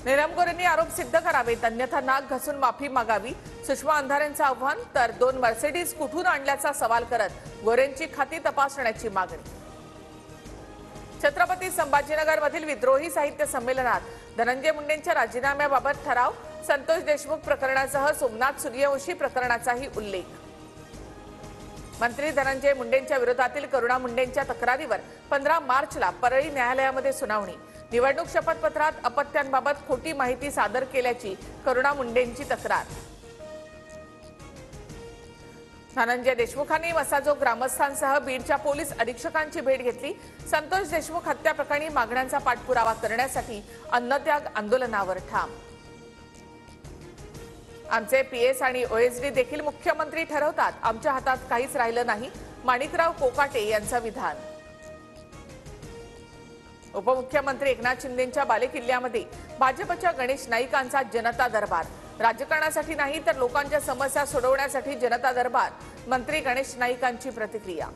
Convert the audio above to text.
नीलम गोरेंनी आरोप सिद्ध करावेत, अन्यथा नाक घसून माफी मागावी. सुषमा अंधारेंचं आव्हान. तर 2 मर्सिडीज कुठून आणल्याचा सवाल करत गोरेंची खाती तपासण्याची मागणी. छत्रपती संभाजीनगरमधील विद्रोही साहित्य संमेलनात धनंजय मुंडेंच्या राजीनाम्याबाबत ठराव. संतोष देशमुख प्रकरणासह सोमनाथ सूर्यवंशी प्रकरणाचाही उल्लेख. मंत्री धनंजय मुंडेंच्या विरोधातील करुणा मुंडेंच्या तक्रारीवर 15 मार्चला परळी न्यायालयामध्ये सुनावणी. निवडणूक शपथपत्रात अपत्यांबाबत खोटी माहिती सादर केल्याची करुणा मुंडेंची तक्रार. धनंजय देशमुखांनी मसाजोग ग्रामस्थांसह बीडच्या पोलीस अधीक्षकांची भेट घेतली. संतोष देशमुख हत्या प्रकरणी मागण्यांचा पाठपुरावा करण्यासाठी अन्नत्याग आंदोलनावर ठाम. आमचे पीएस आणि ओएसडी देखील मुख्यमंत्री ठरवतात, आमच्या हातात काहीच राहिलं नाही. माणिकराव कोकाटे यांचं विधान. उपमुख्यमंत्री एकनाथ शिंदेंच्या बालेकिल्ल्यामध्ये भाजपच्या गणेश नाईकांचा जनता दरबार. राजकारणासाठी नाही तर लोकांच्या समस्या सोडवण्यासाठी जनता दरबार. मंत्री गणेश नाईकांची प्रतिक्रिया.